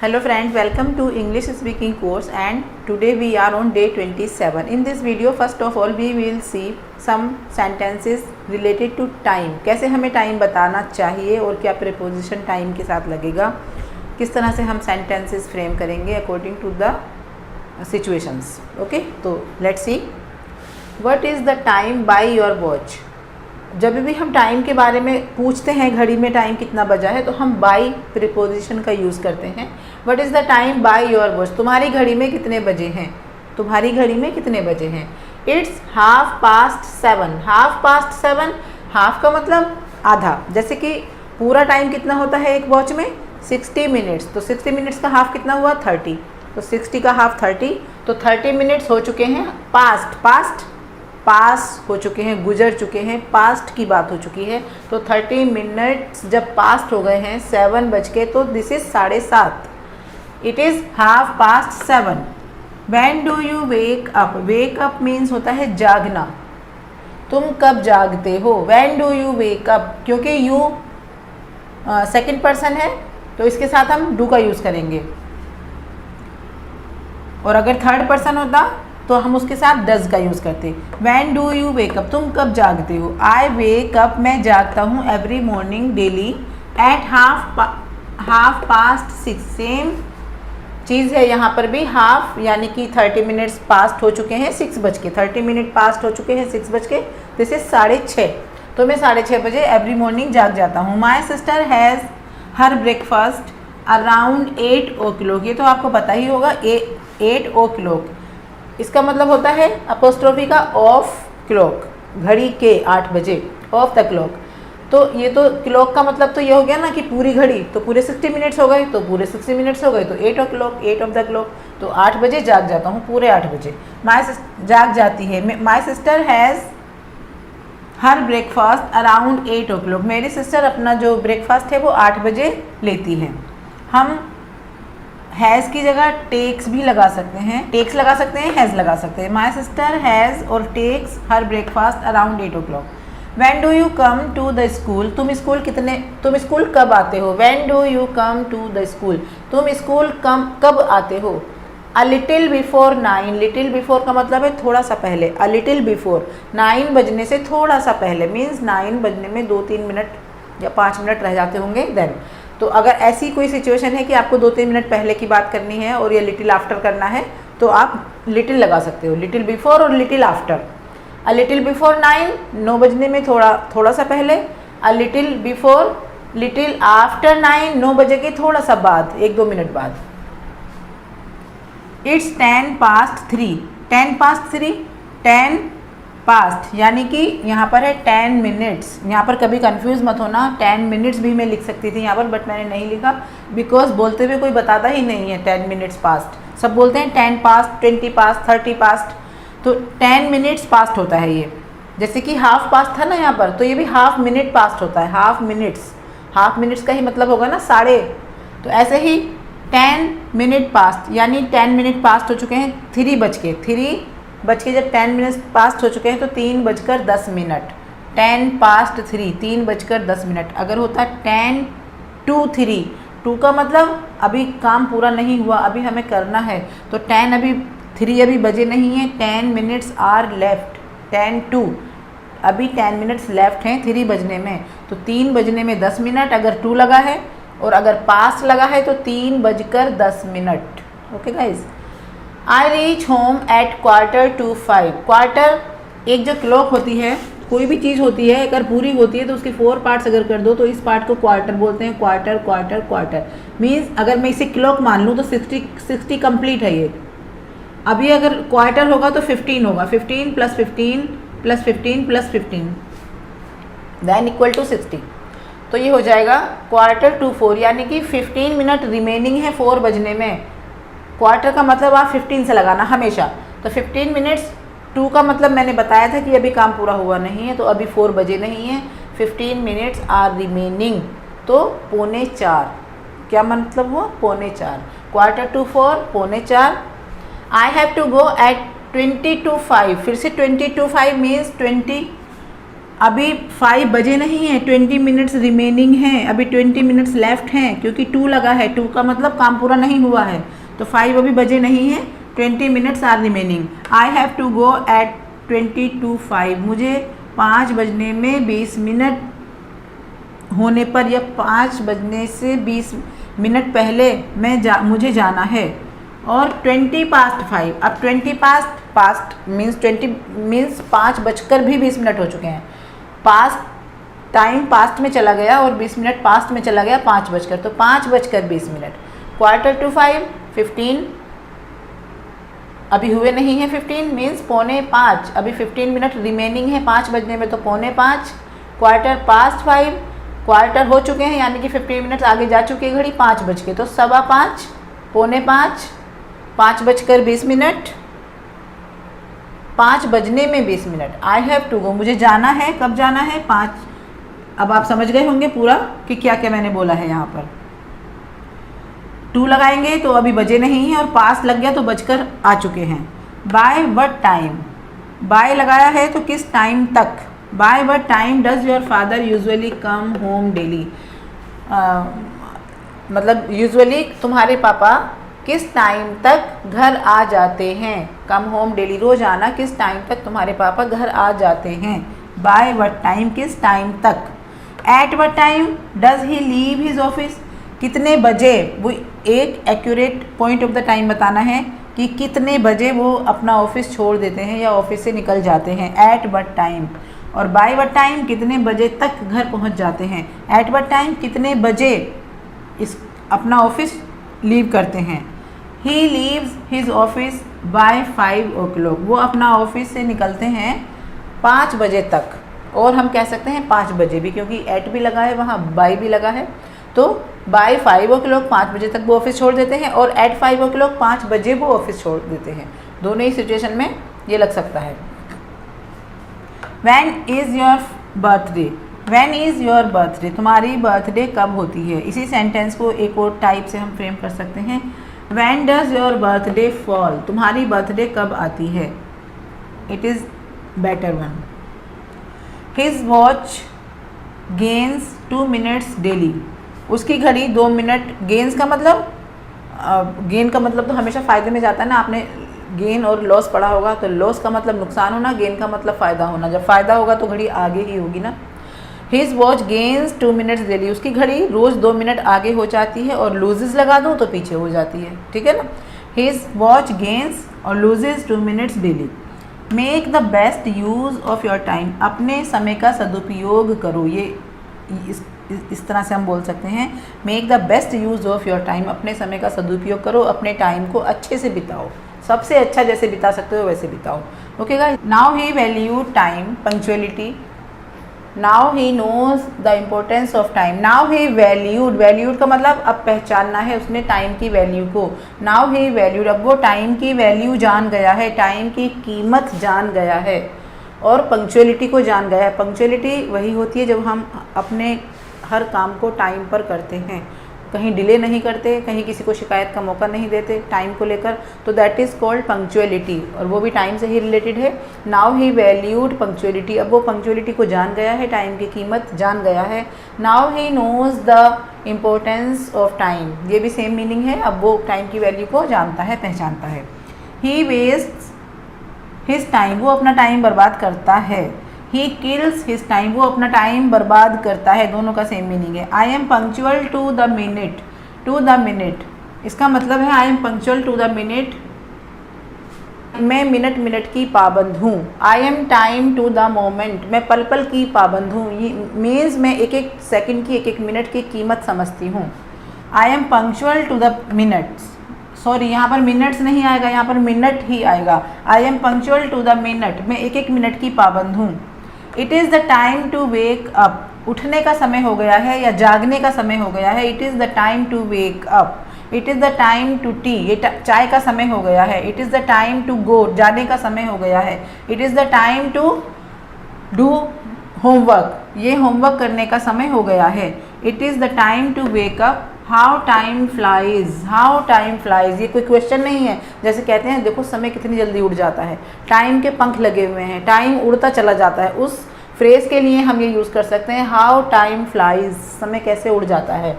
Hello friends, welcome to English speaking course and today we are on day 27. In this video first of all we will see some sentences related to time. कैसे हमें time बताना चाहिए और क्या preposition time के साथ लगेगा, किस तरह से हम sentences फ्रेम करेंगे according to the situations. Okay, तो let's see. What is the time by your watch? जब भी हम टाइम के बारे में पूछते हैं घड़ी में टाइम कितना बजा है तो हम बाई प्रीपोजिशन का यूज़ करते हैं. What is the time by your watch? तुम्हारी घड़ी में कितने बजे हैं, तुम्हारी घड़ी में कितने बजे हैं. इट्स 7:30. 7:30. हाफ का मतलब आधा. जैसे कि पूरा टाइम कितना होता है एक वॉच में 60 मिनट्स, तो 60 मिनट्स का हाफ कितना हुआ 30, तो 60 का हाफ 30, तो 30 मिनट्स हो चुके हैं. पास हो चुके हैं, गुजर चुके हैं, पास्ट की बात हो चुकी है. तो 30 मिनट्स जब पास्ट हो गए हैं 7 बज के, तो this is 7:30. It is 7:30. When do you wake up? Wake up means होता है जागना. तुम कब जागते हो? When do you wake up, क्योंकि यू सेकंड पर्सन है तो इसके साथ हम डू का यूज़ करेंगे, और अगर थर्ड पर्सन होता तो हम उसके साथ डज का यूज़ करते. When do you wake up, तुम कब जागते हो. आई वेक अप, मैं जागता हूँ every morning daily at half past 6. Same चीज़ है यहाँ पर भी. हाफ यानी कि 30 मिनट्स पास्ट हो चुके हैं 6 बज के, 30 मिनट पास्ट हो चुके हैं 6 बज के, दिस इज 6:30. तो मैं 6:30 बजे एवरी मॉर्निंग जाग जाता हूँ. माई sister has her breakfast around 8 o'clock. ये तो आपको पता ही होगा 8 o'clock. इसका मतलब होता है अपोस्ट्रोफी का ऑफ क्लॉक, घड़ी के 8 बजे, ऑफ द क्लॉक. तो ये तो क्लॉक का मतलब तो ये हो गया ना कि पूरी घड़ी, तो पूरे 60 मिनट्स हो गए, तो पूरे 60 मिनट्स हो गए, तो 8 o'clock, 8 ऑफ द क्लॉक. तो 8 बजे जाग जाता हूँ, पूरे 8 बजे. जाग जाती है. माई sister has her breakfast around 8 o'clock. मेरी सिस्टर अपना जो ब्रेकफास्ट है वो 8 बजे लेती है. हम हैज़ की जगह टेक्स भी लगा सकते हैं, टेक्स लगा सकते हैं, हैज़ लगा सकते हैं. माई सिस्टर हैज़ और takes her breakfast around 8 o'clock. When do you come to the school? तुम स्कूल कब आते हो. When do you come to the school, तुम स्कूल कब आते हो. A little before 9. Little before का मतलब है थोड़ा सा पहले. अ लिटिल बिफोर, 9 बजने से थोड़ा सा पहले, मीन्स 9 बजने में 2-3 मिनट या 5 मिनट रह जाते होंगे. देन तो अगर ऐसी कोई सिचुएशन है कि आपको 2-3 मिनट पहले की बात करनी है और ये लिटिल आफ्टर करना है, तो आप लिटिल लगा सकते हो. लिटिल बिफोर और लिटिल आफ्टर. अ लिटिल बिफोर 9 बजने में थोड़ा सा पहले. अ लिटिल बिफोर, लिटिल आफ्टर 9 बजे के थोड़ा सा बाद, 1-2 मिनट बाद. इट्स 10:03. 10:03, 10 पास्ट यानी कि यहाँ पर है 10 मिनट्स. यहाँ पर कभी कंफ्यूज मत होना, 10 मिनट्स भी मैं लिख सकती थी यहाँ पर, बट मैंने नहीं लिखा बिकॉज बोलते हुए कोई बताता ही नहीं है 10 मिनट्स पास्ट. सब बोलते हैं 10 पास्ट, 20 पास्ट, 30 पास्ट, तो 10 मिनट्स पास्ट होता है ये. जैसे कि हाफ पास्ट था ना यहाँ पर, तो ये भी हाफ मिनट पास्ट होता है. हाफ मिनट्स का ही मतलब होगा ना साढ़े. तो ऐसे ही 10 मिनट पास्ट यानी 10 मिनट पास्ट हो चुके हैं 3 बज के जब 10 मिनट पास्ट हो चुके हैं तो 3:10. 10 पास्ट 3, 3:10. अगर होता 10 to 3, 2 का मतलब अभी काम पूरा नहीं हुआ, अभी हमें करना है, तो 10 अभी 3 अभी बजे नहीं है. 10 मिनट्स आर लेफ्ट. 10 to, अभी 10 मिनट्स लेफ्ट हैं 3 बजने में, तो 3 बजने में 10 मिनट अगर 2 लगा है, और अगर पास्ट लगा है तो 3:10. Okay guys. I reach home at 4:45. Quarter एक जो क्लॉक होती है, कोई भी चीज़ होती है अगर पूरी होती है तो उसके 4 पार्ट्स अगर कर दो तो इस पार्ट को क्वार्टर बोलते हैं. क्वार्टर मीन्स अगर मैं इसे क्लॉक मान लूँ तो 60 कंप्लीट है ये. अभी अगर क्वार्टर होगा तो 15 होगा. 15 + 15 + 15 + 15 देन इक्वल टू 60. तो ये हो जाएगा 4:45, यानी कि 15 मिनट रिमेनिंग है 4 बजने में. क्वार्टर का मतलब आप 15 से लगाना हमेशा. तो 15 मिनट्स. 2 का मतलब मैंने बताया था कि अभी काम पूरा हुआ नहीं है, तो अभी 4 बजे नहीं है. 15 मिनट्स आर रिमेनिंग, तो 3:45. क्या मतलब हुआ 3:45. 4:45, 3:45. I have to go at 20 to 5. फिर से 20 to 5 मीन्स 20 अभी 5 बजे नहीं है, 20 मिनट्स रिमेनिंग हैं, अभी 20 मिनट्स लेफ्ट हैं, क्योंकि 2 लगा है, 2 का मतलब काम पूरा नहीं हुआ है, तो 5 अभी बजे नहीं है, 20 minutes are remaining. I have to go at 20 to 5, मुझे 5 बजने में 20 मिनट होने पर या 5 बजने से 20 मिनट पहले मुझे जाना है। और 20 past 5, अब 20 पास्ट मीन्स 5 बजकर भी 20 मिनट हो चुके हैं। पास्ट टाइम पास्ट में चला गया और 20 मिनट पास्ट में चला गया 5 बजकर, तो 5 बजकर 20 मिनट। 4:45, 15 अभी हुए नहीं है, 15 मीन्स 4:45, अभी 15 मिनट रिमेनिंग है 5 बजने में, तो 4:45। 5:15, क्वार्टर हो चुके हैं, यानी कि 15 मिनट आगे जा चुकी है घड़ी, 5 बज के, तो 5:15, 4:45, 5 बजकर 20 मिनट, 5 बजने में 20 minute. I have to go, मुझे जाना है, कब जाना है? 5। अब आप समझ गए होंगे पूरा कि क्या क्या मैंने बोला है। यहाँ पर 2 लगाएंगे तो अभी बजे नहीं है, और पास लग गया तो बजकर आ चुके हैं। बाय व्हाट टाइम, बाय लगाया है तो किस टाइम तक। By what time does your father usually come home daily, मतलब यूजुअली तुम्हारे पापा किस टाइम तक घर आ जाते हैं। कम होम डेली, रोजाना किस टाइम तक तुम्हारे पापा घर आ जाते हैं। बाय व्हाट टाइम, किस टाइम तक। At what time does he leave his office, कितने बजे, वो एक accurate point of the time बताना है कि कितने बजे वो अपना ऑफिस छोड़ देते हैं या ऑफिस से निकल जाते हैं। At what time. और बाय व्हाट टाइम, कितने बजे तक घर पहुंच जाते हैं। एट व्हाट टाइम, कितने बजे अपना ऑफिस लीव करते हैं। He leaves his office by 5 o'clock, वो अपना ऑफिस से निकलते हैं 5 बजे तक। और हम कह सकते हैं 5 बजे भी, क्योंकि एट भी लगा है, वहाँ बाय भी लगा है, तो बाय 5 o'clock 5 बजे तक वो ऑफिस छोड़ देते हैं, और एट 5 o'clock 5 बजे वो ऑफिस छोड़ देते हैं। दोनों ही सिचुएशन में ये लग सकता है। When is your birthday, when is your birthday, तुम्हारी बर्थडे कब होती है। इसी सेंटेंस को एक और टाइप से हम फ्रेम कर सकते हैं। When does your birthday fall, तुम्हारी बर्थडे कब आती है। It is better one. His watch gains 2 minutes daily, उसकी घड़ी 2 मिनट, गेन्स का मतलब गेन का मतलब तो हमेशा फ़ायदे में जाता है ना। आपने गेन और लॉस पढ़ा होगा, तो लॉस का मतलब नुकसान होना, गेन का मतलब फ़ायदा होना। जब फ़ायदा होगा तो घड़ी आगे ही होगी ना। His watch gains 2 minutes daily, उसकी घड़ी रोज़ 2 मिनट आगे हो जाती है, और लूजेस लगा दूँ तो पीछे हो जाती है, ठीक है ना। हिज वॉच गेन्स और loses 2 minutes daily. Make the best use of your time, अपने समय का सदुपयोग करो। ये इस तरह से हम बोल सकते हैं, make the best use of your time, अपने समय का सदुपयोग करो, अपने टाइम को अच्छे से बिताओ, सबसे अच्छा जैसे बिता सकते हो वैसे बिताओ। Okay guys, now he valued time, punctuality. Now he knows the importance of time. Now he valued, valued का मतलब अब पहचानना है उसने टाइम की वैल्यू को। नाउ ही वैल्यूड, अब वो टाइम की वैल्यू जान गया है, टाइम की कीमत जान गया है, और पंक्चुअलिटी को जान गया है। पंक्चुअलिटी वही होती है जब हम अपने हर काम को टाइम पर करते हैं, कहीं डिले नहीं करते, कहीं किसी को शिकायत का मौका नहीं देते टाइम को लेकर, तो दैट इज़ कॉल्ड पंक्चुअलिटी, और वो भी टाइम से ही रिलेटेड है। नाउ ही वैल्यूड पंक्चुअलिटी, अब वो पंक्चुअलिटी को जान गया है, टाइम की कीमत जान गया है। Now he knows the importance of time, ये भी सेम मीनिंग है, अब वो टाइम की वैल्यू को जानता है, पहचानता है। ही वेस्ट्स हिज टाइम, वो अपना टाइम बर्बाद करता है। ही किल्स हिज टाइम, वो अपना टाइम बर्बाद करता है, दोनों का सेम मीनिंग है। I am punctual to the minute, to the minute, इसका मतलब है I am punctual to the minute, मैं मिनट मिनट की पाबंद हूँ। I am time to the moment, मैं पल पल की पाबंद हूँ। ये मीन्स मैं एक एक सेकंड की, एक एक मिनट की कीमत समझती हूँ। I am punctual to the minutes, sorry यहाँ पर मिनट्स नहीं आएगा, यहाँ पर मिनट ही आएगा। I am punctual to the minute, मैं एक एक मिनट की पाबंद हूँ। It is the time to wake up, उठने का समय हो गया है या जागने का समय हो गया है। It is the time to wake up. It is the time to tea, ये चाय का समय हो गया है। It is the time to go, जाने का समय हो गया है। It is the time to do homework, ये होमवर्क करने का समय हो गया है। It is the time to wake up. How time flies, how time flies, ये कोई क्वेश्चन नहीं है। जैसे कहते हैं देखो समय कितनी जल्दी उड़ जाता है, टाइम के पंख लगे हुए हैं, टाइम उड़ता चला जाता है। उस फ्रेज के लिए हम ये यूज़ कर सकते हैं हाउ टाइम फ्लाइज, समय कैसे उड़ जाता है।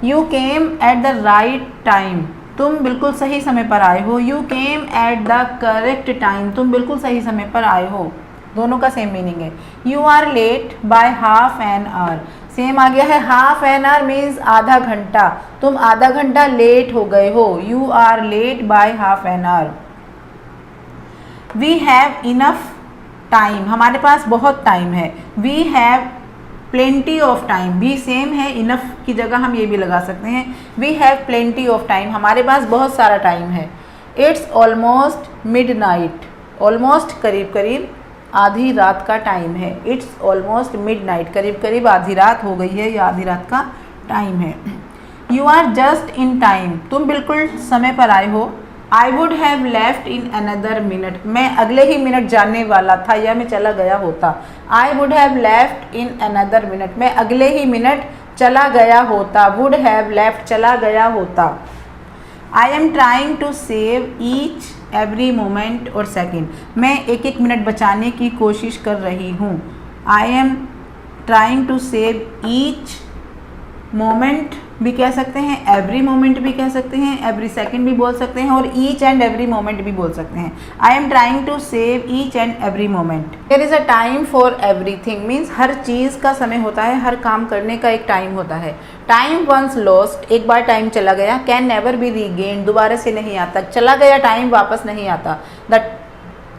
You came at the right time, तुम बिल्कुल सही समय पर आए हो। You came at the correct time, तुम बिल्कुल सही समय पर आए हो। दोनों का सेम मीनिंग है। You are late by half an hour, same आ गया है। हाफ एन आवर मीन्स आधा घंटा, तुम आधा घंटा लेट हो गए हो। You are late by half an hour. We have enough time, हमारे पास बहुत टाइम है। We have plenty of time, भी सेम है, इनफ की जगह हम ये भी लगा सकते हैं। We have plenty of time, हमारे पास बहुत सारा टाइम है। It's almost midnight, almost करीब करीब आधी रात का टाइम है। इट्स ऑलमोस्ट मिड नाइट, करीब करीब आधी रात हो गई है या आधी रात का टाइम है। You are just in time, तुम बिल्कुल समय पर आए हो। I would have left in another minute, मैं अगले ही मिनट जाने वाला था या मैं चला गया होता। आई would have left in another minute, मैं अगले ही मिनट चला गया होता। वुड हैव लेफ्ट, चला गया होता। I am trying to save each every moment और सेकेंड, मैं एक एक मिनट बचाने की कोशिश कर रही हूँ। I am trying to save each moment भी कह सकते हैं, एवरी मोमेंट भी कह सकते हैं, एवरी सेकेंड भी बोल सकते हैं और ईच एंड एवरी मोमेंट भी बोल सकते हैं। I am trying to save each and every moment. There is a time for everything, means हर चीज़ का समय होता है, हर काम करने का एक टाइम होता है। टाइम वंस लॉस्ट, एक बार टाइम चला गया। कैन नेवर बी रीगेन्ड, दोबारा से नहीं आता। चला गया टाइम वापस नहीं आता। The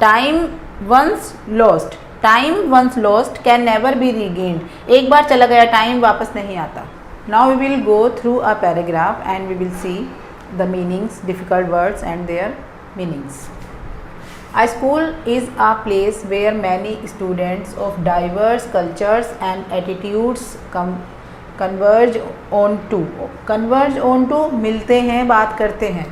time once lost, time once lost can never be regained, एक बार चला गया टाइम वापस नहीं आता। Now we will go through a paragraph and we will see the meanings, difficult words and their meanings. A school is a place where many students of diverse cultures and attitudes converge on to मिलते हैं, बात करते हैं।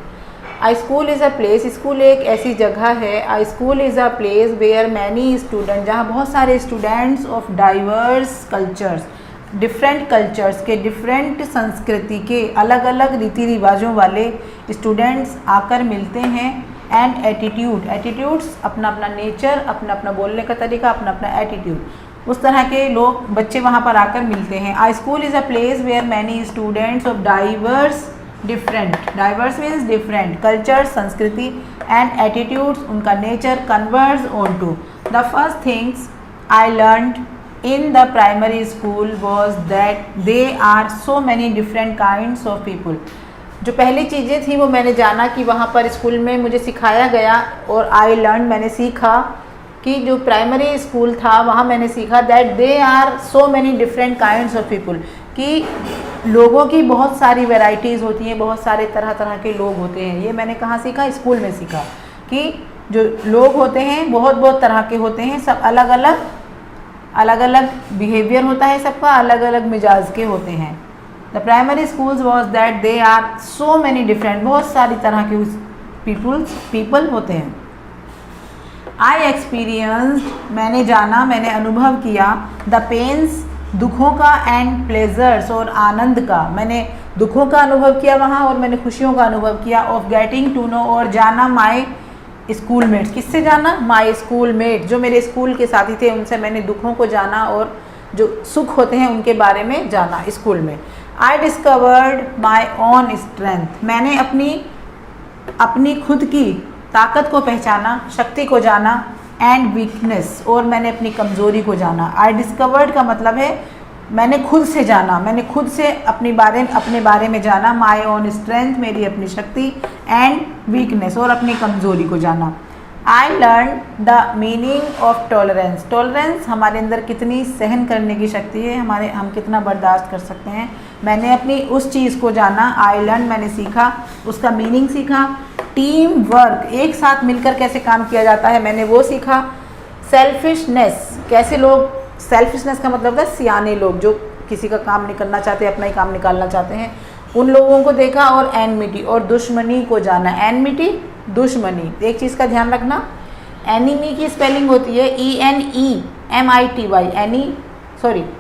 A school is a place, school एक ऐसी जगह है। A school is a place where many students, जहाँ बहुत सारे students of diverse cultures, different cultures के, डिफरेंट संस्कृति के, अलग अलग रीति रिवाजों वाले स्टूडेंट्स आकर मिलते हैं। एंड एटीट्यूड्स, अपना अपना नेचर, अपना अपना बोलने का तरीका, अपना अपना एटीट्यूड, उस तरह के लोग, बच्चे वहाँ पर आकर मिलते हैं। A school is a place where many students of diverse means different culture, संस्कृति, एंड एटीट्यूड्स, उनका nature, converge on to. The first things I learned in the primary school was that there are so many different kinds of people, जो पहली चीज़ें थी वो मैंने जाना कि वहाँ पर स्कूल में मुझे सिखाया गया, और आई लर्न, मैंने सीखा कि जो प्राइमरी स्कूल था वहाँ मैंने सीखा that they are so many different kinds of people, कि लोगों की बहुत सारी वेराइटीज़ होती हैं, बहुत सारे तरह तरह के लोग होते हैं। ये मैंने कहाँ सीखा? स्कूल में सीखा कि जो लोग होते हैं बहुत बहुत तरह के होते हैं, सब अलग अलग बिहेवियर होता है सबका, अलग अलग मिजाज के होते हैं। The primary schools was that they are so many different, बहुत सारी तरह के पीपल होते हैं। आई एक्सपीरियंस्ड, मैंने जाना, मैंने अनुभव किया। द पेन्स, दुखों का, एंड प्लेजर्स, और आनंद का। मैंने दुखों का अनुभव किया वहाँ और मैंने खुशियों का अनुभव किया। ऑफ गेटिंग टू नो, और जाना माई स्कूल मेट्स, किससे जाना? माई स्कूल मेट, जो मेरे स्कूल के साथी थे उनसे मैंने दुखों को जाना और जो सुख होते हैं उनके बारे में जाना स्कूल में। I discovered my own strength, मैंने अपनी खुद की ताकत को पहचाना, शक्ति को जाना। एंड वीकनेस, और मैंने अपनी कमज़ोरी को जाना। आई डिस्कवर्ड का मतलब है मैंने खुद से जाना, मैंने खुद से अपने बारे में जाना। माई ओन स्ट्रेंथ, मेरी अपनी शक्ति। एंड वीकनेस, और अपनी कमज़ोरी को जाना। I learn the meaning of tolerance, tolerance हमारे अंदर कितनी सहन करने की शक्ति है, हम कितना बर्दाश्त कर सकते हैं। मैंने अपनी उस चीज़ को जाना। आई लर्न, मैंने सीखा, उसका मीनिंग सीखा। टीम वर्क, एक साथ मिलकर कैसे काम किया जाता है, मैंने वो सीखा। सेल्फिशनेस, कैसे लोग, सेल्फिशनेस का मतलब है सियाने लोग, जो किसी का काम नहीं करना चाहते, अपना ही काम निकालना चाहते हैं, उन लोगों को देखा। और एनमिटी, और दुश्मनी को जाना। एनमिटी, दुश्मनी। एक चीज़ का ध्यान रखना, एनिमी की स्पेलिंग होती है ENEMITY,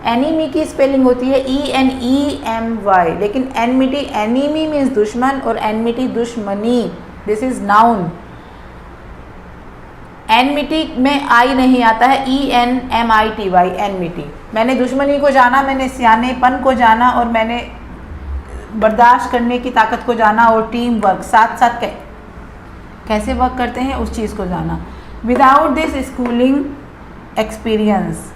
एनीमी की स्पेलिंग होती है ENEMY, लेकिन एनमिटी, एनीमी मीन्स दुश्मन और एनमिटी दुश्मनी, दिस इज नाउन। एनमिटी में आई नहीं आता है, ENMITY, एनमिटी। मैंने दुश्मनी को जाना, मैंने सियानेपन को जाना, और मैंने बर्दाश्त करने की ताकत को जाना, और टीम वर्क, साथ साथ कैसे वर्क करते हैं उस चीज़ को जाना। Without this schooling experience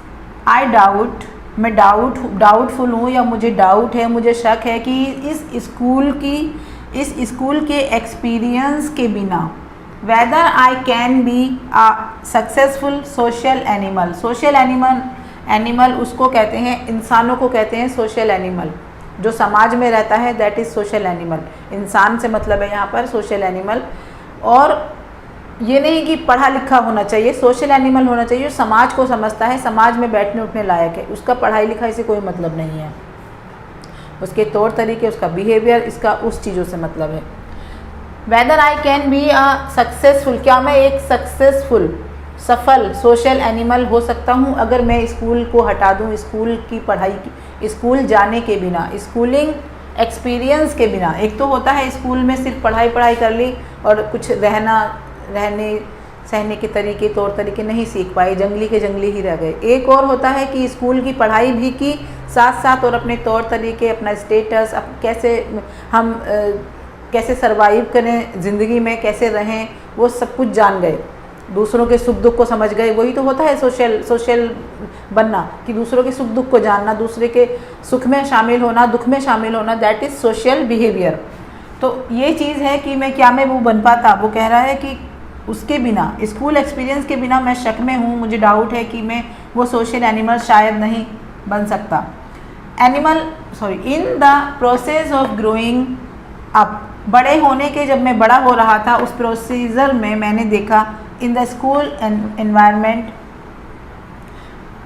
I doubt, मैं डाउटफुल हूँ, या मुझे डाउट है, मुझे शक है कि इस स्कूल के एक्सपीरियंस के बिना whether I can be a successful social animal. Social animal उसको कहते हैं, इंसानों को कहते हैं सोशल एनिमल, जो समाज में रहता है, दैट इज़ सोशल एनिमल। इंसान से मतलब है यहाँ पर सोशल एनिमल। और ये नहीं कि पढ़ा लिखा होना चाहिए, सोशल एनिमल होना चाहिए, समाज को समझता है, समाज में बैठने उठने लायक है। उसका पढ़ाई लिखाई से कोई मतलब नहीं है, उसके तौर तरीके, उसका बिहेवियर, इसका उस चीज़ों से मतलब है। Whether I can be a successful, क्या मैं एक सक्सेसफुल, सफल सोशल एनिमल हो सकता हूँ अगर मैं स्कूल को हटा दूँ, स्कूल की पढ़ाई की, स्कूल जाने के बिना, स्कूलिंग एक्सपीरियंस के बिना। एक तो होता है स्कूल में सिर्फ पढ़ाई कर ली और कुछ रहने सहने के तरीके, तौर तरीके नहीं सीख पाए, जंगली के जंगली ही रह गए। एक और होता है कि स्कूल की पढ़ाई भी की साथ साथ, और अपने तौर तरीके, अपना स्टेटस, कैसे सरवाइव करें ज़िंदगी में, कैसे रहें, वो सब कुछ जान गए, दूसरों के सुख दुख को समझ गए। वही तो होता है सोशल बनना, कि दूसरों के सुख दुख को जानना, दूसरे के सुख में शामिल होना, दुख में शामिल होना, दैट इज़ सोशल बिहेवियर। तो ये चीज़ है कि मैं वो बन पाता। वो कह रहा है कि उसके बिना, स्कूल एक्सपीरियंस के बिना मैं शक में हूँ, मुझे डाउट है कि मैं वो सोशल एनिमल शायद नहीं बन सकता। In the process of growing up, बड़े होने के, जब मैं बड़ा हो रहा था उस प्रोसीजर में मैंने देखा, in the school environment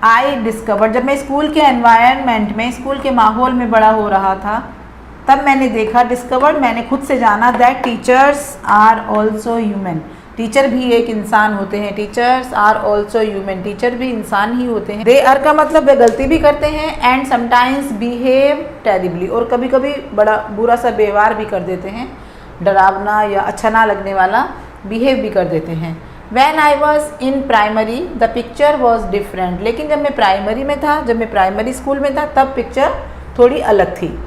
I discover, जब मैं स्कूल के एनवायरनमेंट में, स्कूल के माहौल में बड़ा हो रहा था, तब मैंने देखा, डिस्कवर्ड, मैंने खुद से जाना, that teachers are also human, teacher भी एक इंसान होते हैं। Teachers are also human, teacher भी इंसान ही होते हैं। दे आर का मतलब वे गलती भी करते हैं, एंड समटाइम्स बिहेव टेरिबली, और कभी कभी बड़ा बुरा सा व्यवहार भी कर देते हैं, डरावना या अच्छा ना लगने वाला बिहेव भी कर देते हैं। When I was in primary, the picture was different, लेकिन जब मैं प्राइमरी में था, जब मैं प्राइमरी स्कूल में था, तब पिक्चर थोड़ी अलग थी।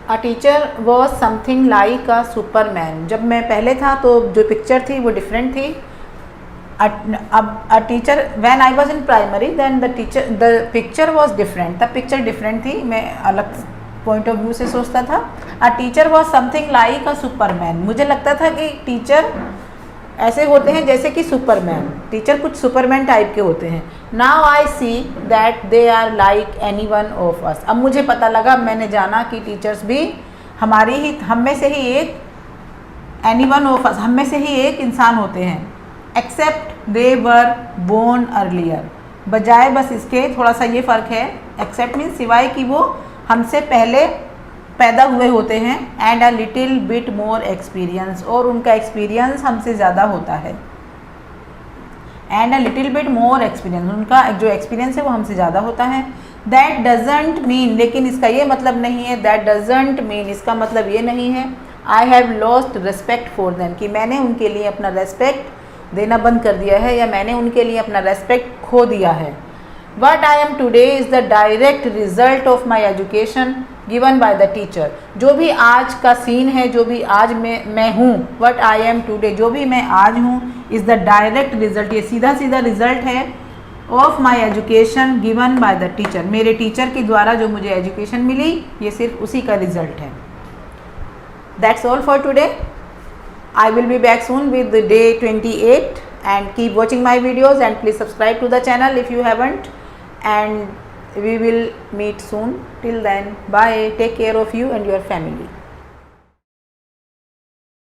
A teacher was something like a superman, जब मैं पहले था तो जो पिक्चर थी वो डिफरेंट थी। अब a teacher, when I was in primary, then the picture was different, तब पिक्चर डिफरेंट थी, मैं अलग पॉइंट ऑफ व्यू से सोचता था। A teacher was something like a superman, मुझे लगता था कि टीचर ऐसे होते हैं जैसे कि सुपरमैन, टीचर कुछ सुपरमैन टाइप के होते हैं। Now I see that they are like any one of us, अब मुझे पता लगा, मैंने जाना कि टीचर्स भी हम में से ही एक, एनी वन ऑफ अस, हम में से ही एक इंसान होते हैं। Except they were born earlier, बजाय बस इसके, थोड़ा सा ये फ़र्क है, एक्सेप्ट मीन्स सिवाय कि वो हमसे पहले पैदा हुए होते हैं, and a little bit more experience, और उनका एक्सपीरियंस हमसे ज़्यादा होता है। And a little bit more experience, उनका जो एक्सपीरियंस है वो हमसे ज़्यादा होता है। दैट डजेंट मीन, लेकिन इसका ये मतलब नहीं है, दैट डजेंट मीन, इसका मतलब ये नहीं है, I have lost respect for them, कि मैंने उनके लिए अपना रेस्पेक्ट देना बंद कर दिया है, या मैंने उनके लिए अपना रेस्पेक्ट खो दिया है। What I am today is the direct result of my education given by the teacher, जो भी आज का सीन है, जो भी आज मैं हूँ, what I am today, जो भी मैं आज हूँ, is the direct result, ये सीधा सीधा रिजल्ट है, of my education given by the teacher, मेरे टीचर के द्वारा जो मुझे एजुकेशन मिली, ये सिर्फ उसी का रिजल्ट है। That's all for today. I will be back soon with the day 28, and keep watching my videos, and please subscribe to the channel if you haven't, and we will meet soon. Till then, bye, take care of you and your family.